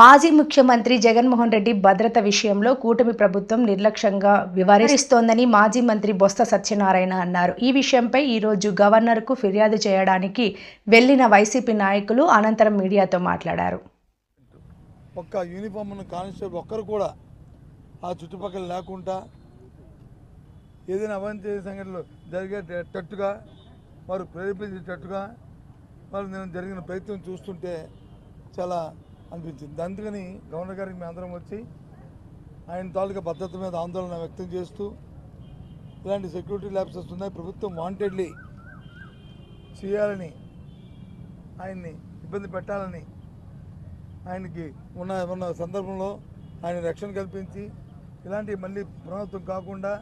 మాజీ ముఖ్యమంత్రి జగన్మోహన్ రెడ్డి భద్రత విషయంలో కూటమి ప్రభుత్వం నిర్లక్ష్యంగా వ్యవహరిస్తోందని మాజీ మంత్రి బొత్స సత్యనారాయణ అన్నారు. ఈ విషయంపై ఈరోజు గవర్నర్కు ఫిర్యాదు చేయడానికి వెళ్లిన వైసీపీ నాయకులు అనంతరం మీడియాతో మాట్లాడారు. ఒక్క యూనిఫామ్ ఉన్న కానిస్టేబుల్ ఒక్కరు కూడా ఆ చుట్టుపక్కల లేకుండా ఏదైనా అవాంఛనీయ సంఘటనలు జరిగేటట్టుగా వారు ప్రేరేపించేటట్టుగా వారు నేను జరిగిన ప్రయత్నం చూస్తుంటే చాలా అనిపించింది. అందుకని గవర్నర్ గారికి మేము అందరం వచ్చి ఆయన తాలూకా భద్రత మీద ఆందోళన వ్యక్తం చేస్తూ ఇలాంటి సెక్యూరిటీ ల్యాబ్సెస్ ఉన్నాయి, ప్రభుత్వం వాంటెడ్లీ చేయాలని, ఆయన్ని ఇబ్బంది పెట్టాలని, ఆయనకి ఉన్న సందర్భంలో ఆయన రక్షణ కల్పించి ఇలాంటివి మళ్ళీ పునరావృతం కాకుండా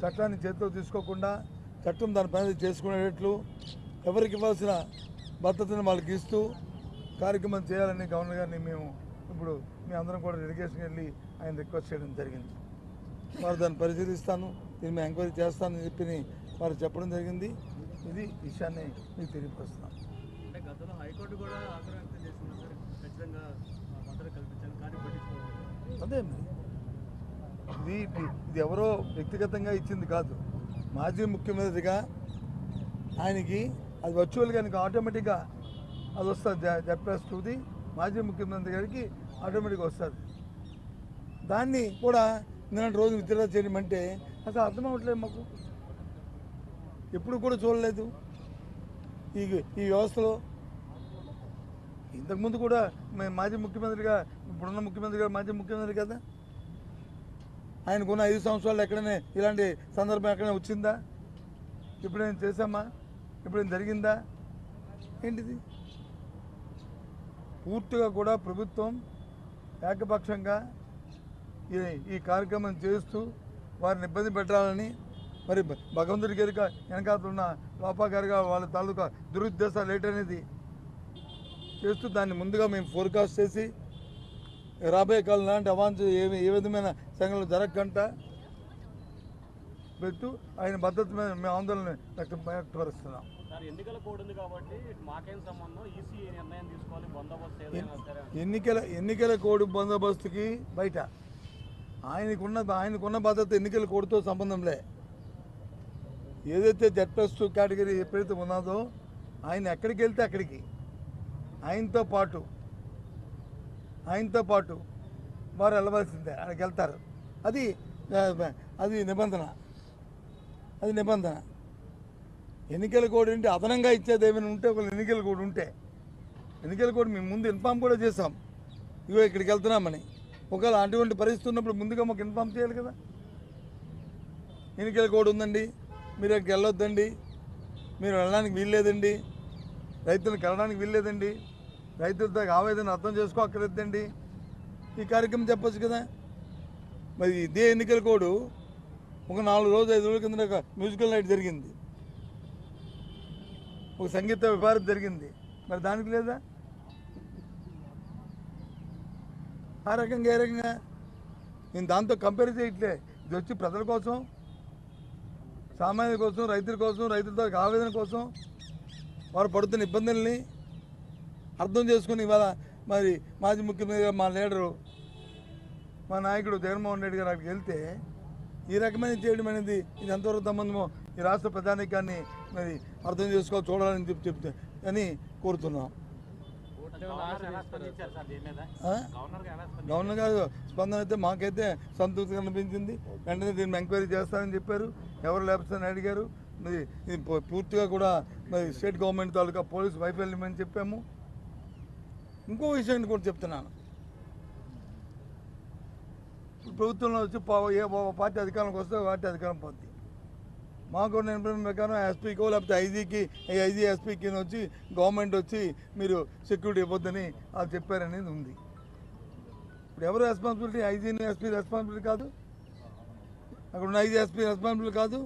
చట్టాన్ని చేతిలో తీసుకోకుండా చట్టం దాని పని చేసుకునేటట్లు ఎవరికి ఇవ్వాల్సిన భద్రతను వాళ్ళకి ఇస్తూ కార్యక్రమం చేయాలని గవర్నర్ గారిని మేము ఇప్పుడు మీ అందరం కూడా డెలిగేషన్ వెళ్ళి ఆయన రిక్వెస్ట్ చేయడం జరిగింది. వారు దాన్ని పరిశీలిస్తాను, దీన్ని మేము ఎంక్వైరీ చేస్తానని చెప్పి వారు చెప్పడం జరిగింది. ఇది విషయాన్ని మీకు తెలియపరుస్తున్నాం. అదే ఇది ఎవరో వ్యక్తిగతంగా ఇచ్చింది కాదు. మాజీ ముఖ్యమంత్రిగా ఆయనకి అది వర్చువల్గా ఆయనకి ఆటోమేటిక్గా అది వస్తుంది. జెడ్+2ది మాజీ ముఖ్యమంత్రి గారికి ఆటోమేటిక్గా వస్తుంది. దాన్ని కూడా నిన్నటి రోజు విత్డ్రా చేయమంటే అసలు అర్థం అవ్వట్లేదు మాకు. ఎప్పుడు కూడా చూడలేదు ఈ వ్యవస్థలో. ఇంతకుముందు కూడా మేము మాజీ ముఖ్యమంత్రిగా, ఇప్పుడున్న ముఖ్యమంత్రి గారు మాజీ ముఖ్యమంత్రి కదా, ఆయనకున్న 5 సంవత్సరాలు ఎక్కడైనా ఇలాంటి సందర్భం ఎక్కడైనా వచ్చిందా? ఎప్పుడైనా చేశామా? ఎప్పుడైనా జరిగిందా? ఏంటిది? పూర్తిగా కూడా ప్రభుత్వం ఏకపక్షంగా ఈ కార్యక్రమం చేస్తూ వారిని ఇబ్బంది పెట్టాలని, మరి భగవంతుడి గారి వెనకాతున్న లోపాగారిగా వాళ్ళ తాలూకా దురుద్దేశాలు ఏంటనేది చేస్తూ దాన్ని ముందుగా మేము ఫోర్కాస్ట్ చేసి రాబోయే కాలం లాంటి అవాంఛ ఏ విధమైన సంఘటనలు జరగకుండా పెట్టు ఆయన భద్రత మీద మేము ఆందోళన వ్యక్తపరుస్తున్నాం. ఎన్నికల కోడ్ బందోబస్తుకి బయట ఆయనకున్న భద్రత ఎన్నికల కోడ్తో సంబంధంలే. ఏదైతే జెడ్+2 కేటగిరీ ఎప్పుడైతే ఉన్నదో ఆయన ఎక్కడికి వెళ్తే అక్కడికి ఆయనతో పాటు వారు వెళ్ళవలసిందే, అక్కడికి వెళ్తారు. అది నిబంధన. ఎన్నికల కోడ్ ఏంటి? అదనంగా ఇచ్చేది ఏమైనా ఉంటే ఒక ఎన్నికల కోడ్ ఉంటే, ఎన్నికల కోడ్ మేము ముందు ఇన్ఫామ్ కూడా చేసాం, ఇగో ఇక్కడికి వెళ్తున్నామని. ఒకవేళ అటువంటి పరిస్థితి ఉన్నప్పుడు ముందుగా మాకు ఇన్ఫామ్ చేయాలి కదా. ఎన్నికల కోడ్ ఉందండి, మీరు అక్కడికి వెళ్ళొద్దండి, మీరు వెళ్ళడానికి వీల్లేదండి, రైతులకు వెళ్ళడానికి వీల్లేదండి, రైతులతో ఆవేదన అర్థం చేసుకోక్కర్లేదండి, ఈ కార్యక్రమం చెప్పచ్చు కదా. మరి ఇదే ఎన్నికల కోడ్ ఒక 4 రోజులు 5 రోజుల కింద ఒక మ్యూజికల్ నైట్ జరిగింది, ఒక సంగీత విభారత జరిగింది, మరి దానికి లేదా? ఆ రకంగా ఏ రకంగా నేను దాంతో కంపేర్ చేయట్లే. ఇది వచ్చి ప్రజల కోసం, సామాన్యుల కోసం, రైతుల కోసం, రైతులతో ఆవేదన కోసం, వారు పడుతున్న ఇబ్బందుల్ని అర్థం చేసుకుని ఇవాళ మరి మాజీ ముఖ్యమంత్రి మా లీడరు, మా నాయకుడు జగన్మోహన్ రెడ్డి గారు అక్కడికి వెళ్తే ఈ రకమైన చేయడం అనేది ఇది ఎంతవరకు సంబంధమో ఈ రాష్ట్ర ప్రజానీకాన్ని మరి అర్థం చేసుకోవాలి, చూడాలని చెప్తే అని కోరుతున్నాం. గవర్నర్ గారు స్పందన అయితే మాకైతే సంతృప్తిగా అనిపించింది. వెంటనే దీన్ని ఎంక్వైరీ చేస్తారని చెప్పారు. ఎవరు లేకపోతే అడిగారు. మరి ఇది పూర్తిగా కూడా మరి స్టేట్ గవర్నమెంట్ తాలూకా పోలీసు వైఫల్యం అని చెప్పాము. ఇంకో విషయాన్ని కూడా చెప్తున్నాను. ప్రభుత్వంలో వచ్చి ఏ పార్టీ అధికారంలోకి వస్తే పార్టీ అధికారం పోద్ది. మాకు ఇన్ఫర్మేషన్ ప్రకారం ఎస్పీకో లేకపోతే ఐజీ ఎస్పీకి వచ్చి గవర్నమెంట్ వచ్చి మీరు సెక్యూరిటీ ఇవ్వద్దని వాళ్ళు చెప్పారనేది ఉంది. ఇప్పుడు ఎవరు రెస్పాన్సిబిలిటీ? ఐజీని ఎస్పీ రెస్పాన్సిబిలిటీ కాదు, అక్కడ ఉన్న ఐజీ ఎస్పీ రెస్పాన్సిబిలిటీ కాదు,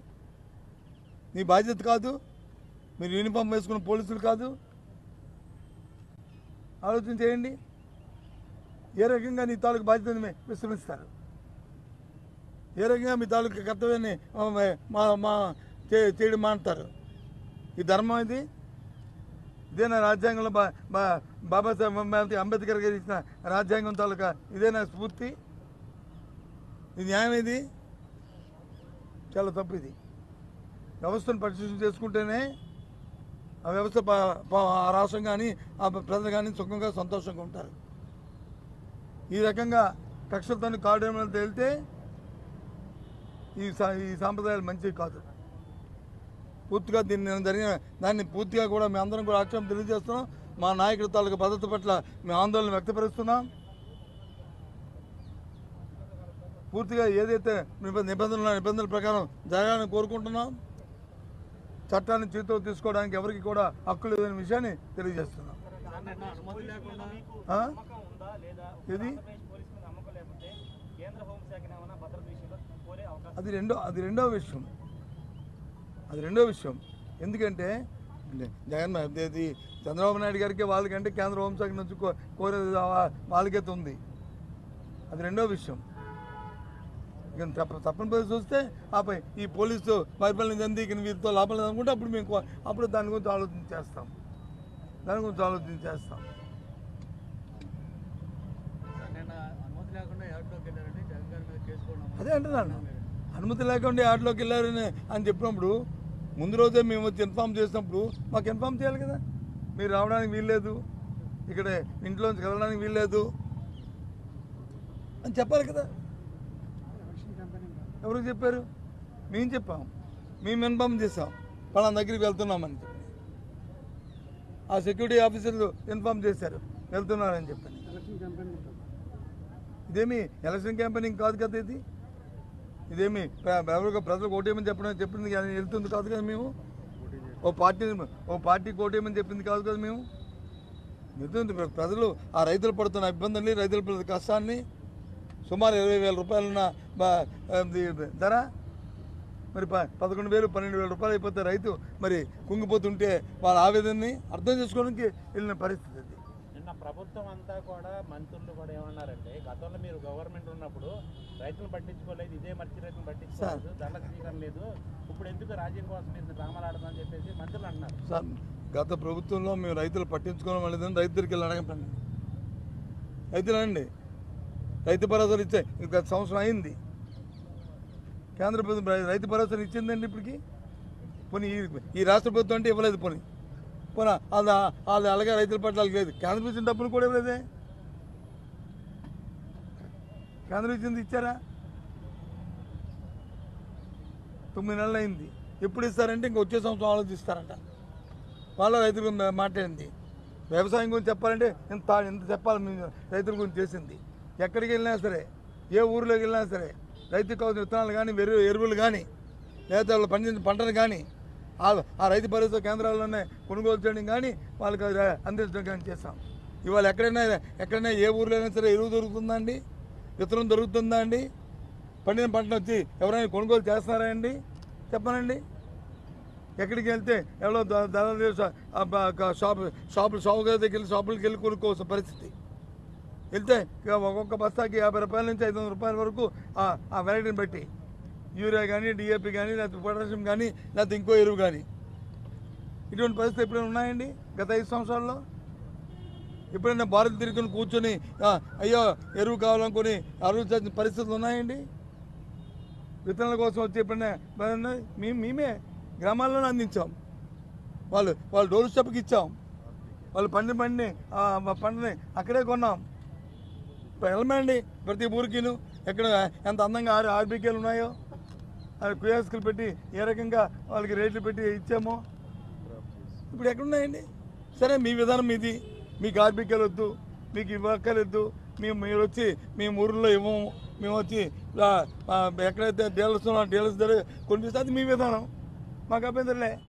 నీ బాధ్యత కాదు, మీరు యూనిఫామ్ వేసుకున్న పోలీసులు కాదు. ఆలోచన చేయండి. ఏ రకంగా నీ తాలూకు బాధ్యతని విస్మరిస్తారు? ఏ రకంగా మీ తాలూకు కర్తవ్యాన్ని చేయడం మానుతారు? ఈ ధర్మం ఇది? ఇదేనా రాజ్యాంగంలో బాబాసాహెబ్ అంబేద్కర్ గారు ఇచ్చిన రాజ్యాంగం తాలూకా ఇదేనా స్ఫూర్తి? ఇది న్యాయం? ఇది చాలా తప్పు. ఇది వ్యవస్థను పరిశీలన చేసుకుంటేనే ఆ వ్యవస్థ ఆ రాష్ట్రం కానీ ఆ ప్రజలు కానీ సుఖంగా సంతోషంగా ఉంటారు. ఈ రకంగా కక్షలతో కాడేమని తేలితే ఈ సాంప్రదాయాలు మంచివి కాదు. పూర్తిగా దాన్ని పూర్తిగా కూడా మేము అందరం కూడా ఆక్షేపం తెలియజేస్తున్నాం. మా నాయకుడి తాలూకా భద్రత పట్ల మేము ఆందోళన వ్యక్తపరుస్తున్నాం. పూర్తిగా ఏదైతే నిబంధనల ప్రకారం జరగాలని కోరుకుంటున్నాం. చట్టాన్ని చేతితో తీసుకోవడానికి ఎవరికి కూడా హక్కు లేదనే విషయాన్ని తెలియజేస్తున్నాం. ఇది అది రెండో విషయం. ఎందుకంటే చంద్రబాబు నాయుడు గారికి వాళ్ళకంటే కేంద్ర హోంశాఖ నుంచి కోరేది వాళ్ళకైతే ఉంది. అది రెండో విషయం. ఇక తప్పని పరిస్థితి చూస్తే ఆపై ఈ పోలీసు వైఫల్యం చెంది ఇక వీరితో లాభం లేదనుకుంటే అప్పుడు దాని గురించి ఆలోచన చేస్తాం. అదే అంటున్నాను, అనుమతి లేకుండా ఆటలోకి వెళ్ళారని అని చెప్పినప్పుడు ముందు రోజే మేము వచ్చి ఇన్ఫామ్ చేసినప్పుడు మాకు ఇన్ఫామ్ చేయాలి కదా. మీరు రావడానికి వీల్లేదు, ఇక్కడ ఇంట్లోంచి కదలడానికి వీల్లేదు అని చెప్పాలి కదా. ఎవరికి చెప్పారు? మేము చెప్పాం, మేము ఇన్ఫామ్ చేసాం పలానా దగ్గరికి వెళ్తున్నామని చెప్పి. ఆ సెక్యూరిటీ ఆఫీసర్లు ఇన్ఫామ్ చేశారు వెళ్తున్నారని చెప్పని. ఇదేమి ఎలక్షన్ క్యాంపెయినింగ్ కాదు కదా. ఇదేమి ఎవరికి ప్రజలకు ఓటేయమని చెప్పింది కానీ వెళ్తుంది కాదు కదా. మేము ఓ పార్టీకి ఓటేయమని చెప్పింది కాదు కదా. మేము వెళ్తుంది. ప్రజలు ఆ రైతులు పడుతున్న ఇబ్బందుల్ని, రైతులు పడుతున్న కష్టాన్ని, సుమారు 20,000 రూపాయలున్న ధర మరి 11,000, 12,000 రూపాయలు అయిపోతే రైతు మరి కుంగిపోతుంటే వాళ్ళ ఆవేదనని అర్థం చేసుకోవడానికి వెళ్ళిన పరిస్థితి. నిన్న ప్రభుత్వం అంతా కూడా మంత్రులు కూడా ఏమన్నారంటే, గతంలో మీరు గవర్నమెంట్ ఉన్నప్పుడు రైతులు పట్టించుకోలేదు, ఇదే మర్చి రైతులు పట్టించుకోలేదు, దండ స్వీకరణ లేదు, ఇప్పుడు ఎందుకు రాజ్యం కోసం మీరు డ్రామాలు ఆడమని చెప్పేసి మంత్రులు అన్నారు. సార్, గత ప్రభుత్వంలో మేము రైతులు పట్టించుకోవడం లేదని రైతు దగ్గరికి వెళ్ళి అడగండి. రైతులు అండి రైతు భరోసాలు ఇచ్చే గత సంవత్సరం అయింది. కేంద్ర ప్రభుత్వం రైతు భరోసాలు ఇచ్చిందండి ఇప్పటికి. పోనీ ఈ రాష్ట్ర ప్రభుత్వం అంటే ఇవ్వలేదు. పోనీ వాళ్ళు అలాగే రైతుల పట్ల లేదు. కేంద్రం ఇచ్చిన డబ్బులు కూడా ఇవ్వలేదే. కేంద్రం ఇచ్చింది ఇచ్చారా? 9 నెలలు అయింది. ఎప్పుడు ఇస్తారంటే ఇంకా వచ్చే సంవత్సరం ఆలోచిస్తారంట. వాళ్ళ రైతుల మాట్లాడింది. వ్యవసాయం గురించి చెప్పాలంటే ఎంత చెప్పాలి రైతుల గురించి చేసింది. ఎక్కడికి వెళ్ళినా సరే, ఏ ఊరిలోకి వెళ్ళినా సరే రైతుకు కావాల్సిన విత్తనాలు కానీ, ఎరువులు కానీ, లేదా వాళ్ళు పండించిన పంటలు కానీ ఆ రైతు భరోసా కేంద్రాల్లోనే కొనుగోలు చేయడం కానీ, వాళ్ళకి అందించడం కానీ చేస్తాం. ఇవాళ ఎక్కడైనా ఏ ఊరిలో అయినా సరే ఎరువు దొరుకుతుందా అండి? విత్తనం దొరుకుతుందా అండి? పండిన పంటను వచ్చి ఎవరైనా కొనుగోలు చేస్తున్నారా అండి? చెప్పనండి. ఎక్కడికి వెళ్తే ఎవరో షాపుల దగ్గరికి వెళ్ళి షాపులకి వెళ్ళి కొనుక్కోవాల్సిన పరిస్థితి. వెళ్తే ఒక్కొక్క బస్తాకి 50 రూపాయల నుంచి 500 రూపాయల వరకు ఆ వెరైటీని బట్టి యూరియా కానీ, డిఏపి కానీ, లేకపోతే పొటాషియం కానీ, లేకపోతే ఇంకో ఎరువు కానీ. ఇటువంటి పరిస్థితి ఎప్పుడైనా ఉన్నాయండి గత 5 సంవత్సరాల్లో? ఎప్పుడైనా భారత తిరుగుని కూర్చొని అయ్యో ఎరువు కావాలనుకొని ఆలోచించిన పరిస్థితులు ఉన్నాయండి? విత్తనాల కోసం వచ్చి ఎప్పుడైనా మేమే గ్రామాల్లోనే అందించాం. వాళ్ళు డోర్ స్టెప్కి ఇచ్చాం. వాళ్ళు పంటని అక్కడే కొన్నాం. వెళ్ళమండి ప్రతి ఊరికిను ఎక్కడ ఎంత అందంగా ఆర్బీకేలు ఉన్నాయో క్యూఎస్కులు పెట్టి ఏ రకంగా వాళ్ళకి రేట్లు పెట్టి ఇచ్చామో ఇప్పుడు ఎక్కడున్నాయండి? సరే, మీ విధానం మీది. మీకు ఆర్బీకేలు వద్దు, మీకు ఇవ్వక్కర్లేదు, మీరు వచ్చి మేము ఊరిలో ఇవ్వము, మేము వచ్చి ఎక్కడైతే డీలర్స్ దగ్గర కొనిపిస్తే అది మీ విధానం, మాకు అభ్యంతరలే.